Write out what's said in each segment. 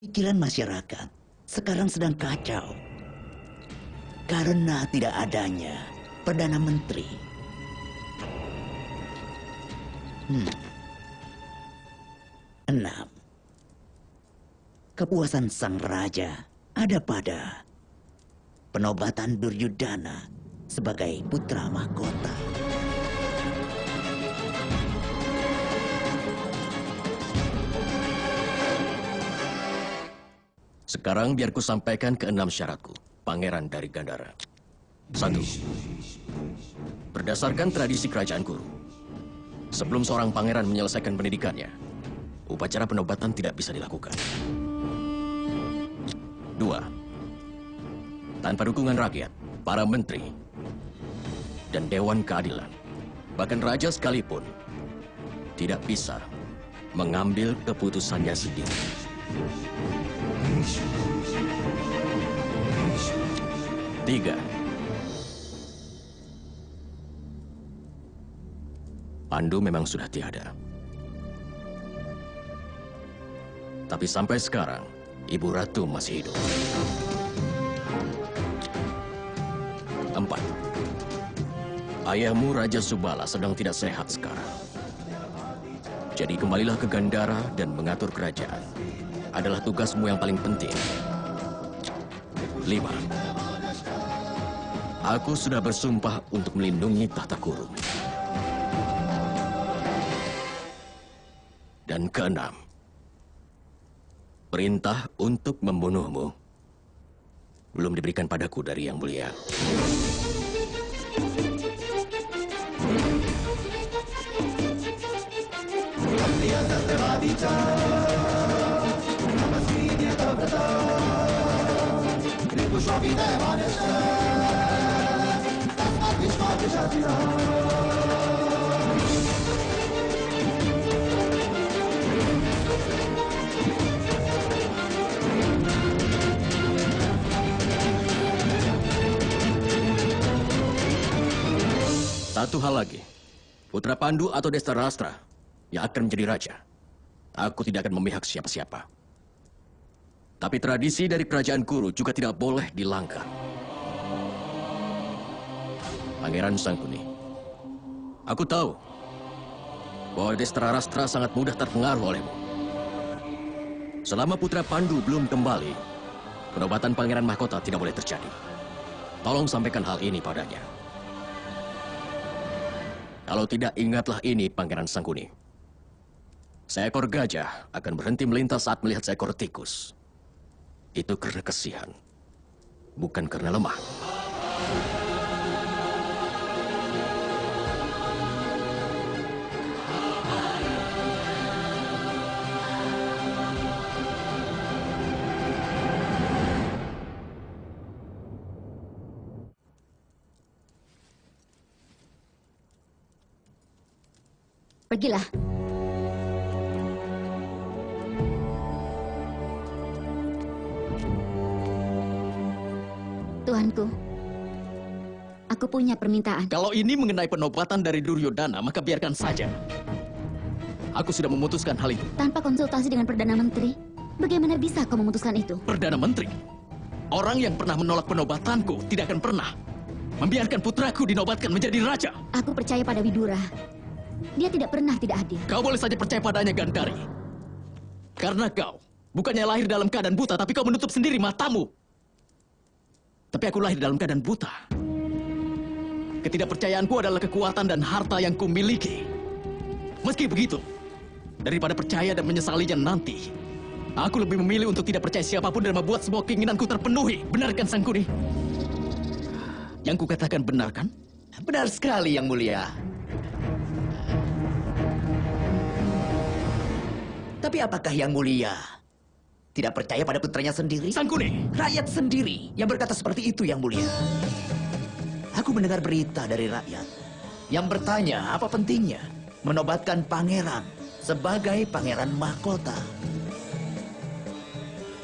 Pikiran masyarakat sekarang sedang kacau karena tidak adanya Perdana Menteri. 6. Kepuasan sang raja ada pada penobatan Duryudana sebagai putra mahkota. Sekarang biar ku sampaikan ke 6 syaratku, Pangeran dari Gandhara. 1. Berdasarkan tradisi kerajaan Kuru, sebelum seorang pangeran menyelesaikan pendidikannya, upacara penobatan tidak bisa dilakukan. 2. Tanpa dukungan rakyat, para menteri, dan Dewan Keadilan, bahkan raja sekalipun, tidak bisa mengambil keputusannya sendiri. 3. Pandu memang sudah tiada. Tapi sampai sekarang, Ibu Ratu masih hidup. 4. Ayahmu Raja Subala sedang tidak sehat sekarang. Jadi kembalilah ke Gandhara dan mengatur kerajaan. Adalah tugasmu yang paling penting. 5. Aku sudah bersumpah untuk melindungi tahta Kuru. Dan ke-6, perintah untuk membunuhmu belum diberikan padaku dari Yang Mulia. Satu hal lagi, Putra Pandu atau Destarastra yang akan menjadi raja, aku tidak akan memihak siapa-siapa. Tapi tradisi dari kerajaan Kuru juga tidak boleh dilanggar. Pangeran Sangkuni, aku tahu bahwa Destarastra sangat mudah terpengaruh olehmu. Selama Putra Pandu belum kembali, penobatan Pangeran Mahkota tidak boleh terjadi. Tolong sampaikan hal ini padanya. Kalau tidak, ingatlah ini, Pangeran Sangkuni. Seekor gajah akan berhenti melintas saat melihat seekor tikus. Itu karena kasihan, bukan karena lemah. Pergilah. Tuanku, aku punya permintaan. Kalau ini mengenai penobatan dari Duryodhana, maka biarkan saja. Aku sudah memutuskan hal itu. Tanpa konsultasi dengan Perdana Menteri, bagaimana bisa kau memutuskan itu? Perdana Menteri? Orang yang pernah menolak penobatanku tidak akan pernah membiarkan putraku dinobatkan menjadi raja. Aku percaya pada Widura. Dia tidak pernah tidak adil. Kau boleh saja percaya padanya, Gandhari. Karena kau bukannya lahir dalam keadaan buta, tapi kau menutup sendiri matamu. Tapi aku lahir dalam keadaan buta. Ketidakpercayaanku adalah kekuatan dan harta yang kumiliki. Meski begitu, daripada percaya dan menyesalinya nanti, aku lebih memilih untuk tidak percaya siapapun dan membuat semua keinginanku terpenuhi. Benar kan, Sangkuni? Yang kukatakan benar kan? Benar sekali, Yang Mulia. Tapi apakah Yang Mulia tidak percaya pada putranya sendiri? Sangkuni! Rakyat sendiri yang berkata seperti itu, Yang Mulia. Aku mendengar berita dari rakyat yang bertanya apa pentingnya menobatkan pangeran sebagai pangeran mahkota.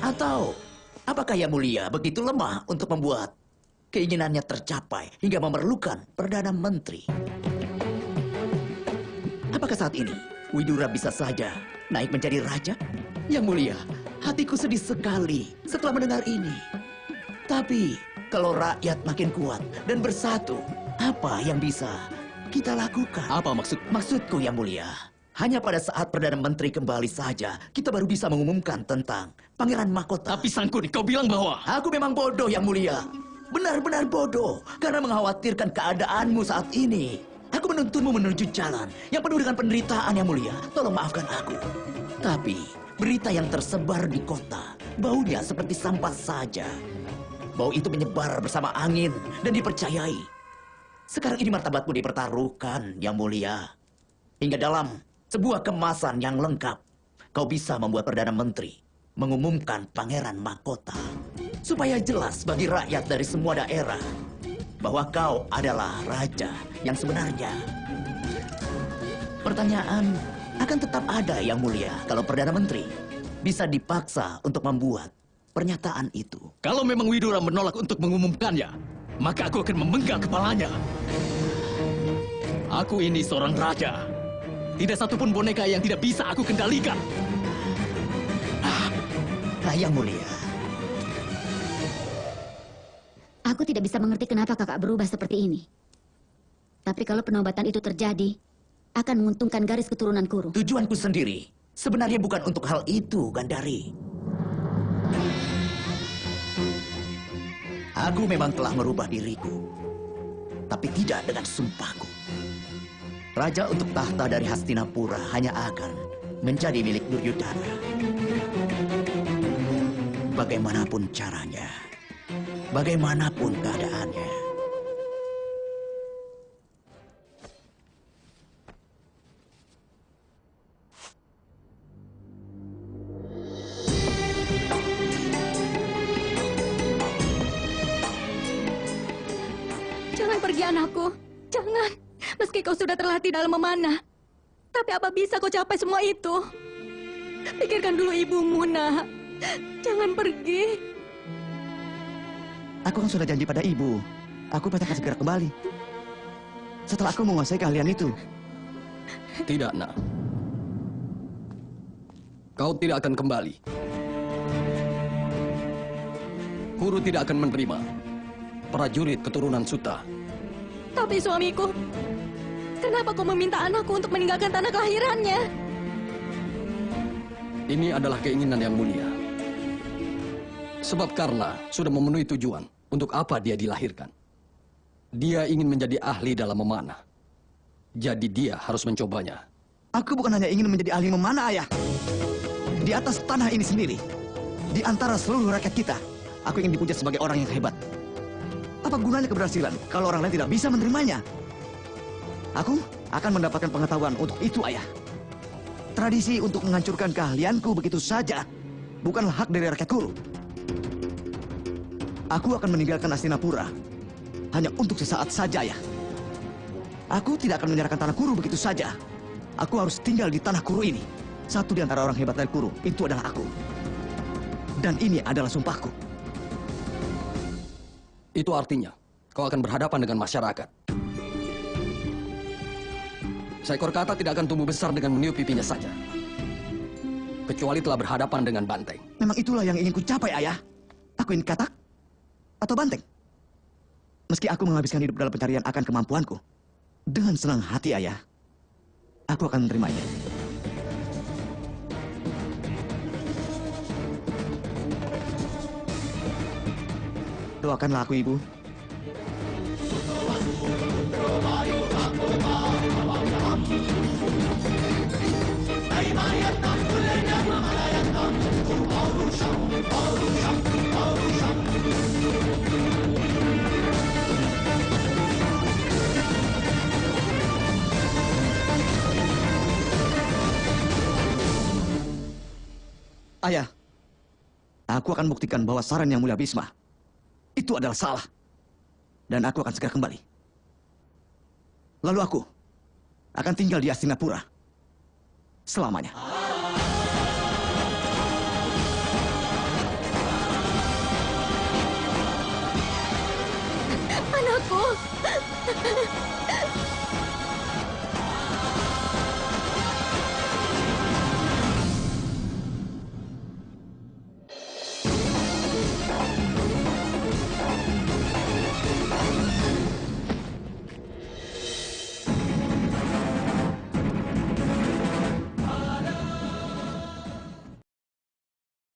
Atau apakah Yang Mulia begitu lemah untuk membuat keinginannya tercapai hingga memerlukan Perdana Menteri? Apakah saat ini Widura bisa saja naik menjadi raja? Yang Mulia, Hatiku sedih sekali setelah mendengar ini. Tapi kalau rakyat makin kuat dan bersatu, apa yang bisa kita lakukan? Apa maksud? Maksudku yang mulia, hanya pada saat Perdana Menteri kembali saja, kita baru bisa mengumumkan tentang Pangeran Mahkota. Tapi Sangkuni, kau bilang bahwa... Aku memang bodoh yang mulia. Benar-benar bodoh, karena mengkhawatirkan keadaanmu saat ini. Aku menuntunmu menuju jalan yang penuh dengan penderitaan yang mulia. Tolong maafkan aku. Tapi, berita yang tersebar di kota, baunya seperti sampah saja. Bau itu menyebar bersama angin dan dipercayai. Sekarang ini martabatmu dipertaruhkan, yang mulia. Hingga dalam sebuah kemasan yang lengkap, kau bisa membuat Perdana Menteri mengumumkan Pangeran Mahkota. Supaya jelas bagi rakyat dari semua daerah bahwa kau adalah raja yang sebenarnya. Pertanyaan akan tetap ada, yang mulia, kalau Perdana Menteri bisa dipaksa untuk membuat pernyataan itu. Kalau memang Widura menolak untuk mengumumkannya, maka aku akan memenggal kepalanya. Aku ini seorang raja. Tidak satupun boneka yang tidak bisa aku kendalikan. Nah, yang mulia, Aku tidak bisa mengerti kenapa kakak berubah seperti ini. Tapi kalau penobatan itu terjadi, akan menguntungkan garis keturunan Kuru. tujuanku sendiri sebenarnya bukan untuk hal itu, Gandari. Aku memang telah merubah diriku, tapi tidak dengan sumpahku. Raja untuk tahta dari Hastinapura hanya akan menjadi milik Duryudana. Bagaimanapun caranya, bagaimanapun keadaannya. Jangan pergi, anakku. Jangan. Meski kau sudah terlatih dalam memanah, tapi apa bisa kau capai semua itu? Pikirkan dulu ibumu, nak. Jangan pergi. Aku kan sudah janji pada ibu. Aku pasti akan segera kembali. Setelah aku menguasai keahlian itu. Tidak, nak. Kau tidak akan kembali. Kuru tidak akan menerima prajurit keturunan Suta. Tapi suamiku, kenapa kau meminta anakku untuk meninggalkan tanah kelahirannya? Ini adalah keinginan yang mulia. Sebab Karna sudah memenuhi tujuan untuk apa dia dilahirkan. Dia ingin menjadi ahli dalam memanah. Jadi dia harus mencobanya. Aku bukan hanya ingin menjadi ahli memanah, ayah. Di atas tanah ini sendiri, di antara seluruh rakyat kita, aku ingin dipuja sebagai orang yang hebat. Apa gunanya keberhasilan kalau orang lain tidak bisa menerimanya? Aku akan mendapatkan pengetahuan untuk itu, ayah. Tradisi untuk menghancurkan keahlianku begitu saja bukanlah hak dari rakyat Kuru. Aku akan meninggalkan Hastinapura hanya untuk sesaat saja, ayah. Aku tidak akan menyerahkan tanah Kuru begitu saja. Aku harus tinggal di tanah Kuru ini. Satu di antara orang hebat dari Kuru, itu adalah aku. Dan ini adalah sumpahku. Itu artinya kau akan berhadapan dengan masyarakat. Seekor kata tidak akan tumbuh besar dengan meniup pipinya saja. Kecuali telah berhadapan dengan banteng. Memang itulah yang ingin ku capai, ayah. Aku ingin katak atau banteng. Meski aku menghabiskan hidup dalam pencarian akan kemampuanku, dengan senang hati, ayah, aku akan menerimanya. Doakanlah aku, ibu. Ayah, aku akan buktikan bahwa saran yang mulia Bhisma itu adalah salah. Dan aku akan segera kembali. Lalu aku akan tinggal di Hastinapura selamanya.